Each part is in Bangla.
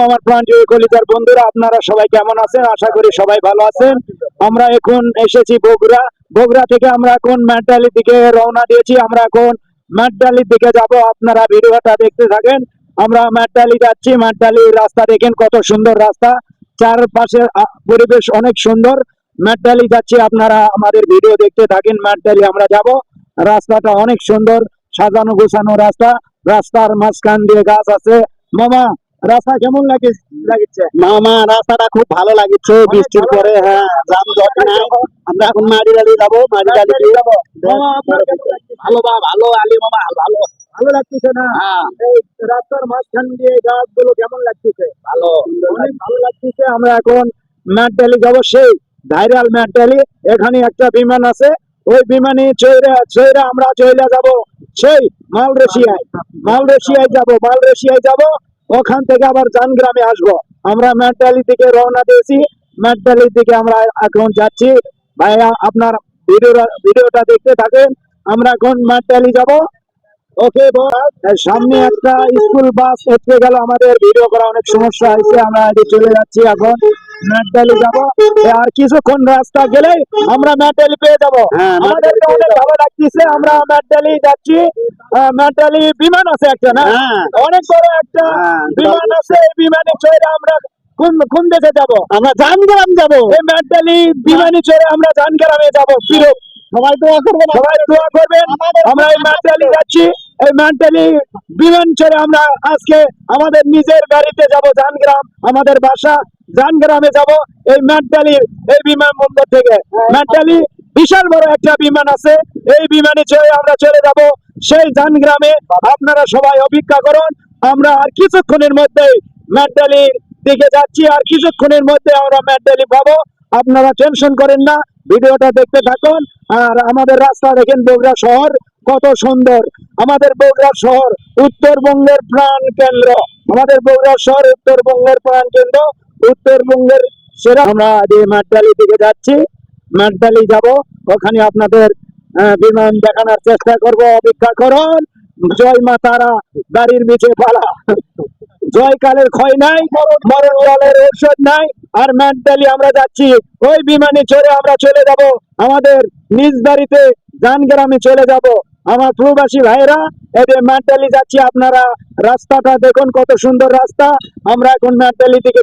আমার প্রাণপ্রিয় কলিজার বন্ধুরা, আপনারা সবাই কেমন আছেন? আশা করি সবাই ভালো আছেন। আমরা এখন এসেছি বগুড়া থেকে আমরা এখন ম্যাটডালির দিকে রওনা দিয়েছি। আমরা এখন ম্যাটডালির দিকে যাব, আপনারা ভিডিওটা দেখতে থাকেন। আমরা ম্যাটডালি যাচ্ছি। ম্যাটডালির রাস্তা দেখেন, কত সুন্দর রাস্তা, চারপাশের পরিবেশ অনেক সুন্দর। ম্যাটডালি যাচ্ছি, আপনারা আমাদের ভিডিও দেখতে থাকেন। ম্যাটডালি আমরা যাব, রাস্তাটা অনেক সুন্দর, সাজানো গোছানো রাস্তা। রাস্তার মাঝখান দিয়ে গাছ আছে। মামা, রাস্তা কেমন লাগছে? মামা, রাস্তাটা খুব ভালো লাগছে বৃষ্টির পরে। হ্যাঁ, যানজট নাই। আমরা এখন মারিডালি যাবো। মারিডালি যাবো। মামা, আপনার কেমন লাগছে? ভালো ভালো আলী মামা, ভালো ভালো লাগতেছে না? হ্যাঁ, এই রাস্তার মাঝখান দিয়ে গাছগুলো কেমন লাগতেছে? ভালো অনেক ভালো লাগতেছে। আমরা এখন ম্যাটডালি যাব, সেই ভাইরাল ম্যাটডালি। এখানে একটা বিমান আছে, ওই বিমানে চৈরা আমরা চলে যাব সেই মালয়েশিয়ায় যাব। ওখান থেকে আবার জানগ্রামে আসবো। আমরা ম্যাটডালি থেকে রওনা দিয়েছি, ম্যাটডালির দিকে আমরা এখন যাচ্ছি। ভাইয়া, আপনার ভিডিওটা দেখতে থাকেন। আমরা এখন ম্যাটডালি যাব। ওকে, সামনে একটা স্কুল বাস এসে গেল, আমাদের ভিডিও করা অনেক সমস্যা হয়েছে। আমরা চলে যাচ্ছি এখন ম্যাটডালি যাব। আর কিছুক্ষণ রাস্তা গেলে আমরা ম্যাটডালি পেয়ে যাব। হ্যাঁ, আমাদেরকে অনেক ভালো লাগতেছে। আমরা ম্যাটডালি যাচ্ছি। ম্যাটডালি বিমান আছে একটা, না? হ্যাঁ, অনেক বড় একটা হ্যাঁ, বিমান আছে। এই বিমানে চড়ে আমরা কোন দেশে যাব? আমরা জানগ্রাম যাবো। এই ম্যাটডালি বিমানে চড়ে আমরা জানগ্রামে যাব। প্রিয় সবাই দোয়া করবেন, সবাই দোয়া করবেন। আমরা এই ম্যাটডালি যাচ্ছি। এই ম্যাটডালি বিমান ছেড়ে আমরা আজকে আমাদের নিজের গাড়িতে যাব জানগ্রাম, আমাদের বাসা জানগ্রামে যাব। এই ম্যাটডালির এই বিমানবন্দর থেকে ম্যাটডালি বিশাল বড় একটা বিমান আছে। এই বিমানে চড়ে আমরা চলে যাব সেই জানগ্রামে। আপনারা সবাই অপেক্ষা করুন। আমরা আর কিছুক্ষণের মধ্যেই ম্যাটডালির দিকে যাচ্ছি। আর কিছুক্ষণের মধ্যে আমরা ম্যাটডালি পাবো। আপনারা টেনশন করেন না, ভিডিওটা দেখতে থাকুন। আর আমাদের রাস্তা দেখেন, বগুড়া শহর কত সুন্দর। আমাদের বগুড়া শহর উত্তরবঙ্গের প্রাণ কেন্দ্র। আমাদের বগুড়া শহর উত্তরবঙ্গের প্রাণ কেন্দ্র, উত্তরবঙ্গের সেরা। আমরা এই ম্যাটডালি দিকে যাচ্ছি, ম্যাটডালি যাব। ওখানে আপনাদের বিমান দেখানোর চেষ্টা করব। অপেক্ষা করুন। জয় মা তারা, গাড়ির নিচে পালা। জয়কালের ক্ষয় নাই, মরণ কালের ঔষধ নাই। আর ম্যাটডালি আমরা যাচ্ছি, ওই বিমানে চড়ে আমরা চলে যাব আমাদের নিজ বাড়িতে জানগ্রামে চলে যাব। আমার প্রবাসী ভাইরা, এদের ম্যাটডালি যাচ্ছি। আপনারা রাস্তাটা দেখুন, কত সুন্দর রাস্তা। আমরা এখন ম্যাটডালি থেকে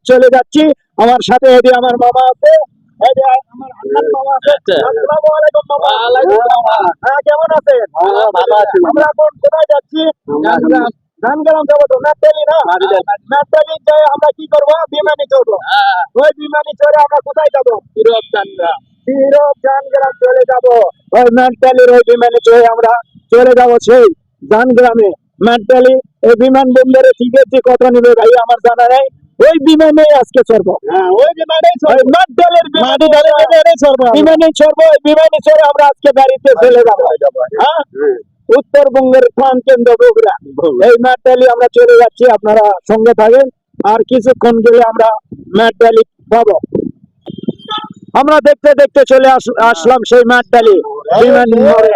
চলে যাচ্ছি। আমার সাথে এদি আমার মামা আছে, আমার আন্নার মামা আছে। আসসালামু আলাইকুম মামা। হ্যাঁ, কেমন আছেন? ভালো আছি। আমরা এখন কোথায় যাচ্ছি? জানগ্রাম যাবো তো, ম্যাটডালি না? ম্যাটডালি যাই আমরা কি করবো? বিমানে চড়বো। ওই বিমানে চড়ে আমরা কোথায় যাবো? জানগ্রাম চলে যাবো। ওই ম্যাটডালির ওই বিমানে চড়ে আমরা চলে যাবো সেই জানগ্রামে। ম্যাটডালি এই বিমান বন্দরে টিকিট কত নিবে ভাই আমার জানা নেই। ওই বিমানে আজকে চড়বো। ওই বিমানে ম্যাটডালির বিমানে চড়বো। ওই বিমানে চড়ে আমরা আজকে গাড়িতে চলে যাবো। হ্যাঁ, উত্তরবঙ্গের প্রাণ কেন্দ্র বগুড়া। এই ম্যাটডালি আমরা চলে যাচ্ছি, আপনারা সঙ্গে থাকেন। আর কিছুক্ষণ গেলে আমরা ম্যাটডালি পাবো। আমরা দেখতে দেখতে চলে আসলাম সেই ম্যাটডালি বিমান মোড়ে।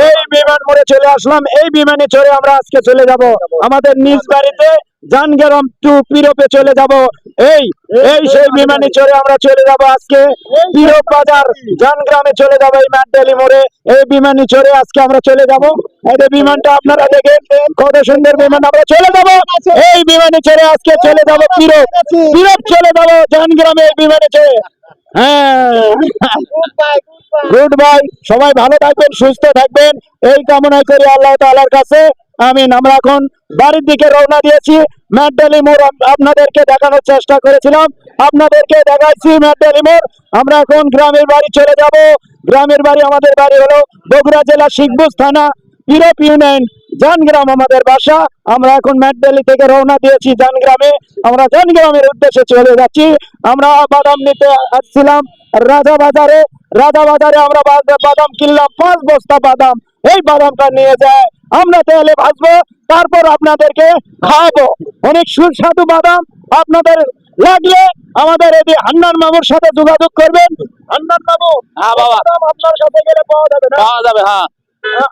এই বিমান মোড়ে চলে আসলাম। এই বিমানে চড়ে আমরা আজকে চলে যাব আমাদের নিজ বাড়িতে জানগ্রাম টু পিরোপে চলে যাব। এই সেই বিমানে চড়ে আমরা চলে যাব আজকে পিরোপ বাজার জানগ্রামে চলে যাব। এই ম্যাটডালি মোড়ে এই বিমানে চড়ে আজকে আমরা চলে যাব। এই বিমানটা আপনারা দেখেন, কত সুন্দর বিমান। আমরা চলে যাব এই বিমানে চড়ে আজকে চলে যাব পিরোপ চলে যাব জানগ্রামে এই বিমানে চড়ে। হ্যাঁ, গুড বাই। সবাই ভালো থাকবেন, সুস্থ থাকবেন, এই কামনাই করি আল্লাহ তাআলার কাছে। আমিন। আমরা এখন বাড়ির দিকে রওনা দিয়েছি। ম্যাটডালি মোড় আপনাদেরকে দেখানোর চেষ্টা করেছিলাম, আপনাদেরকে দেখাইছি ম্যাটডালি মোড়। আমরা এখন গ্রামের বাড়ি চলে যাব। গ্রামের বাড়ি, আমাদের বাড়ি হলো বগুড়া জেলা শিখবুজ থানা, পিরোপ ইউনিয়ন, জানগ্রাম আমাদের বাসা। আমরা এখন ম্যাটডালি থেকে রওনা দিয়েছি জানগ্রামে। আমরা জানগ্রামের উদ্দেশ্যে চলে যাচ্ছি। আমরা বাদাম নিতে আসছিলাম রাজা বাজারে আমরা বাদাম কিনলাম 5 বস্তা বাদাম। এই বাদামটা নিয়ে যায় আমরা তেলে ভাজবো, তারপর আপনাদেরকে খাওয়াবো। অনেক সুস্বাদু বাদাম। আপনাদের লাগলে আমাদের এই হান্নান মামুর সাথে যোগাযোগ করবেন। হান্নান মামু, হ্যাঁ বাবা, বাদাম আপনার সাথে গেলে পাওয়া যাবে না? পাওয়া যাবে। হ্যাঁ,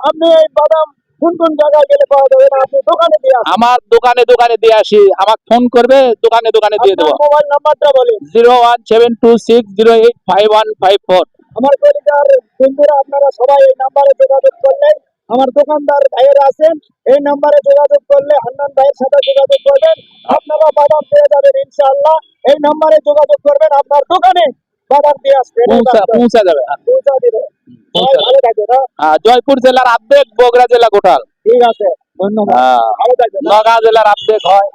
আপনি এই বাদাম কোন কোন জায়গায় গেলে পাওয়া যাবে না আপনি দোকানে দিয়ে আসেন। আমার দোকানে দিয়ে আসি, আমাকে ফোন করবে, দোকানে দিয়ে দেবো। আপনার মোবাইল নাম্বারটা বলেন। 01726085154। আমার কলিজার বন্ধুরা, আপনারা সবাই এই নাম্বারে যোগাযোগ করলেন। আমার দোকানদার ভাইয়েরা আছেন, এই নাম্বারে যোগাযোগ করলে হান্নান ভাইয়ের সাথে যোগাযোগ করবেন, আপনারা বাদাম পেয়ে যাবেন ইনশাআল্লাহ। এই নাম্বারে যোগাযোগ করবেন, আপনার দোকানে বাদাম দিয়ে আসবেন, পৌঁছা যাবে। পৌঁছা দিবে। সবাই ভালো থাকবেন, হ্যাঁ? জয়পুর জেলার আর্ধেক, বগুড়া জেলা গোটাল। ঠিক আছে, ধন্যবাদ, ভালো থাকবেন, হ্যাঁ? নগাঁও জেলার আর্ধেক হয়।